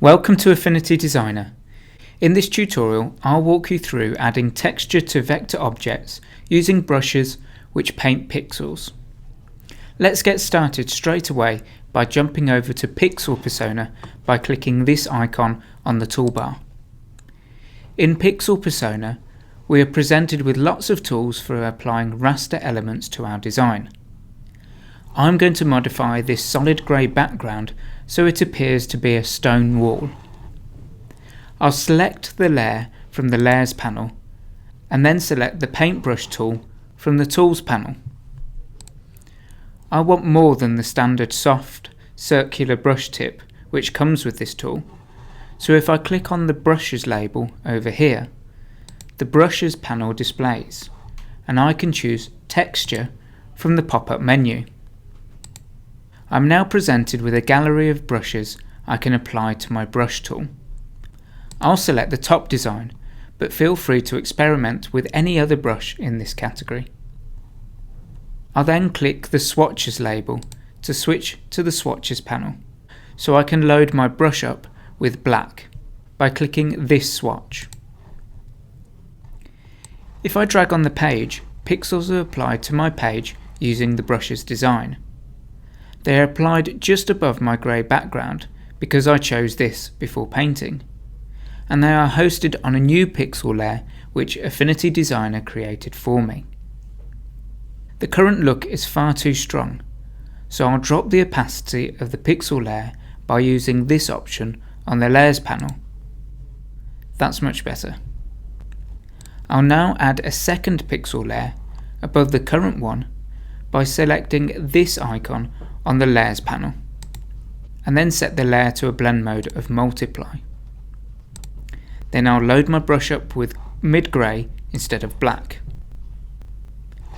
Welcome to Affinity Designer. In this tutorial, I'll walk you through adding texture to vector objects using brushes which paint pixels. Let's get started straight away by jumping over to Pixel Persona by clicking this icon on the toolbar. In Pixel Persona, we are presented with lots of tools for applying raster elements to our design. I'm going to modify this solid grey background so it appears to be a stone wall. I'll select the layer from the Layers panel and then select the Paintbrush tool from the Tools panel. I want more than the standard soft, circular brush tip which comes with this tool, so if I click on the Brushes label over here, the Brushes panel displays, and I can choose Texture from the pop-up menu. I'm now presented with a gallery of brushes I can apply to my brush tool. I'll select the top design, but feel free to experiment with any other brush in this category. I'll then click the Swatches label to switch to the Swatches panel, so I can load my brush up with black by clicking this swatch. If I drag on the page, pixels are applied to my page using the brush's design. They are applied just above my grey background because I chose this before painting, and they are hosted on a new pixel layer which Affinity Designer created for me. The current look is far too strong, so I'll drop the opacity of the pixel layer by using this option on the Layers panel. That's much better. I'll now add a second pixel layer above the current one by selecting this icon on the Layers panel, and then set the layer to a blend mode of multiply. Then I'll load my brush up with mid-grey instead of black.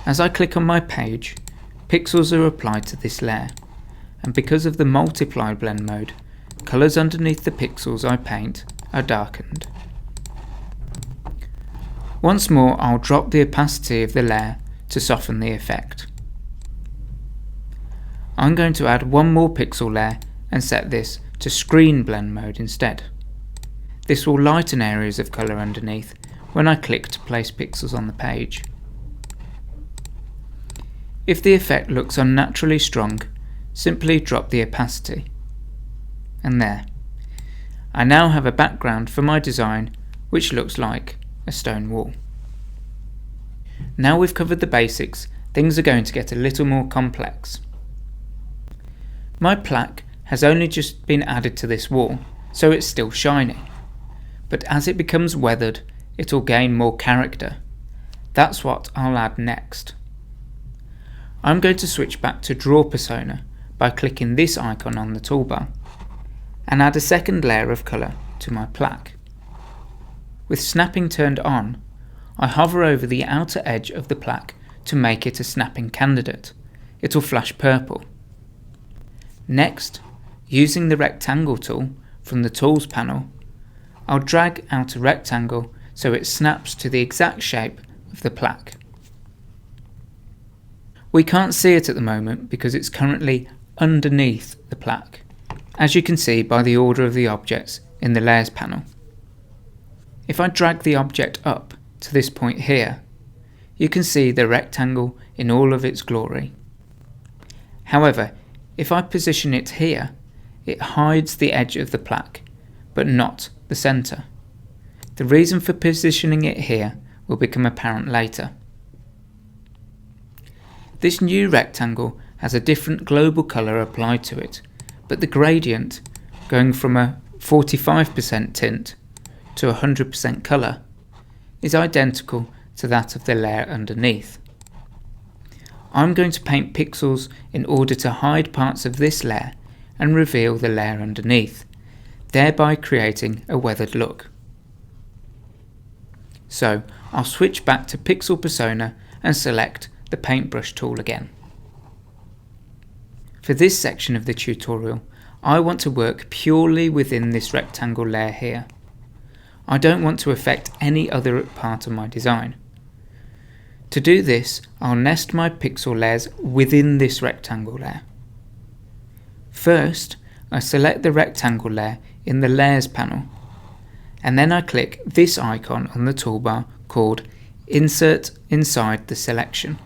As I click on my page, pixels are applied to this layer, and because of the multiply blend mode, colours underneath the pixels I paint are darkened. Once more, I'll drop the opacity of the layer to soften the effect. I'm going to add one more pixel layer and set this to screen blend mode instead. This will lighten areas of colour underneath when I click to place pixels on the page. If the effect looks unnaturally strong, simply drop the opacity. And there. I now have a background for my design which looks like a stone wall. Now we've covered the basics, things are going to get a little more complex. My plaque has only just been added to this wall, so it's still shiny. But as it becomes weathered, it'll gain more character. That's what I'll add next. I'm going to switch back to Draw Persona by clicking this icon on the toolbar, and add a second layer of colour to my plaque. With snapping turned on, I hover over the outer edge of the plaque to make it a snapping candidate. It'll flash purple. Next, using the Rectangle tool from the Tools panel, I'll drag out a rectangle so it snaps to the exact shape of the plaque. We can't see it at the moment because it's currently underneath the plaque, as you can see by the order of the objects in the Layers panel. If I drag the object up to this point here, you can see the rectangle in all of its glory. However, if I position it here, it hides the edge of the plaque, but not the centre. The reason for positioning it here will become apparent later. This new rectangle has a different global colour applied to it, but the gradient, going from a 45% tint to 100% colour, is identical to that of the layer underneath. I'm going to paint pixels in order to hide parts of this layer and reveal the layer underneath, thereby creating a weathered look. So I'll switch back to Pixel Persona and select the Paintbrush tool again. For this section of the tutorial, I want to work purely within this rectangle layer here. I don't want to affect any other part of my design. To do this, I'll nest my pixel layers within this rectangle layer. First, I select the rectangle layer in the Layers panel, and then I click this icon on the toolbar called Insert inside the selection.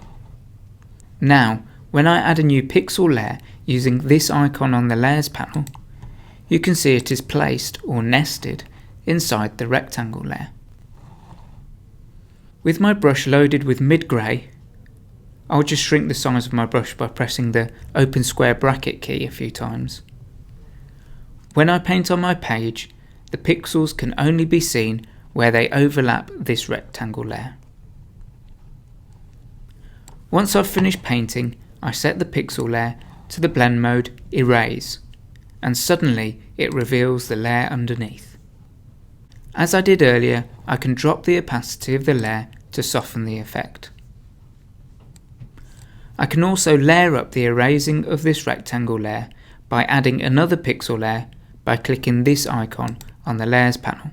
Now, when I add a new pixel layer using this icon on the Layers panel, you can see it is placed or nested inside the rectangle layer. With my brush loaded with mid-grey, I'll just shrink the size of my brush by pressing the open square bracket key a few times. When I paint on my page, the pixels can only be seen where they overlap this rectangle layer. Once I've finished painting, I set the pixel layer to the blend mode Erase, and suddenly it reveals the layer underneath. As I did earlier, I can drop the opacity of the layer to soften the effect. I can also layer up the erasing of this rectangle layer by adding another pixel layer by clicking this icon on the Layers panel.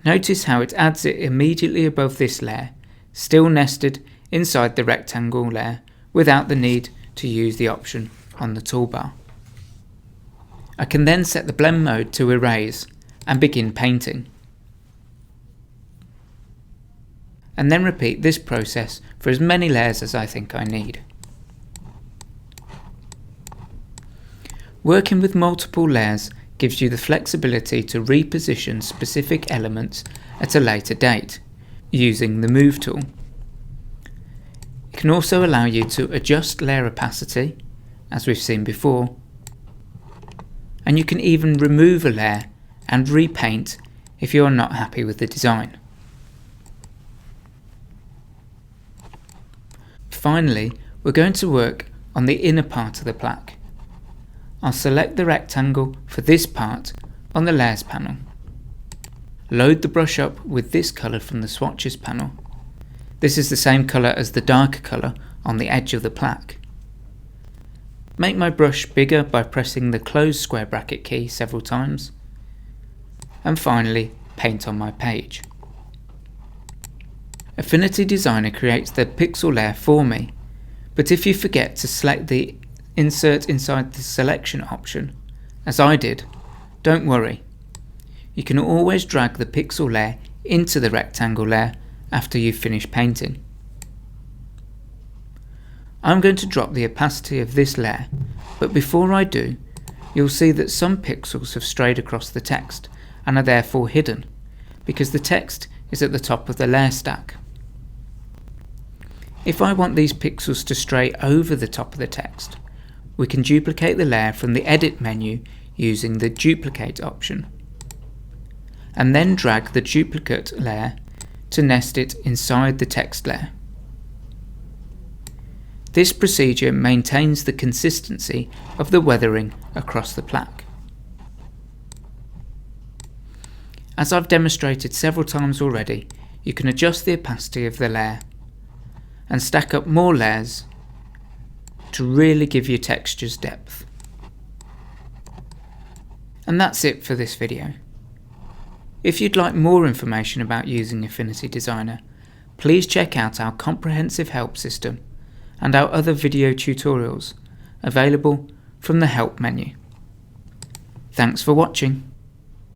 Notice how it adds it immediately above this layer, still nested inside the rectangle layer without the need to use the option on the toolbar. I can then set the blend mode to Erase and begin painting, and then repeat this process for as many layers as I think I need. Working with multiple layers gives you the flexibility to reposition specific elements at a later date using the Move tool. It can also allow you to adjust layer opacity, as we've seen before, and you can even remove a layer and repaint if you are not happy with the design. Finally, we're going to work on the inner part of the plaque. I'll select the rectangle for this part on the Layers panel. Load the brush up with this colour from the Swatches panel. This is the same colour as the darker colour on the edge of the plaque. Make my brush bigger by pressing the close square bracket key several times. And finally, paint on my page. Affinity Designer creates the pixel layer for me, but if you forget to select the Insert inside the selection option, as I did, don't worry. You can always drag the pixel layer into the rectangle layer after you've finished painting. I'm going to drop the opacity of this layer, but before I do, you'll see that some pixels have strayed across the text and are therefore hidden, because the text is at the top of the layer stack. If I want these pixels to stray over the top of the text, we can duplicate the layer from the Edit menu using the Duplicate option, and then drag the duplicate layer to nest it inside the text layer. This procedure maintains the consistency of the weathering across the plaque. As I've demonstrated several times already, you can adjust the opacity of the layer and stack up more layers to really give your textures depth. And that's it for this video. If you'd like more information about using Affinity Designer, please check out our comprehensive help system and our other video tutorials available from the Help menu. Thanks for watching.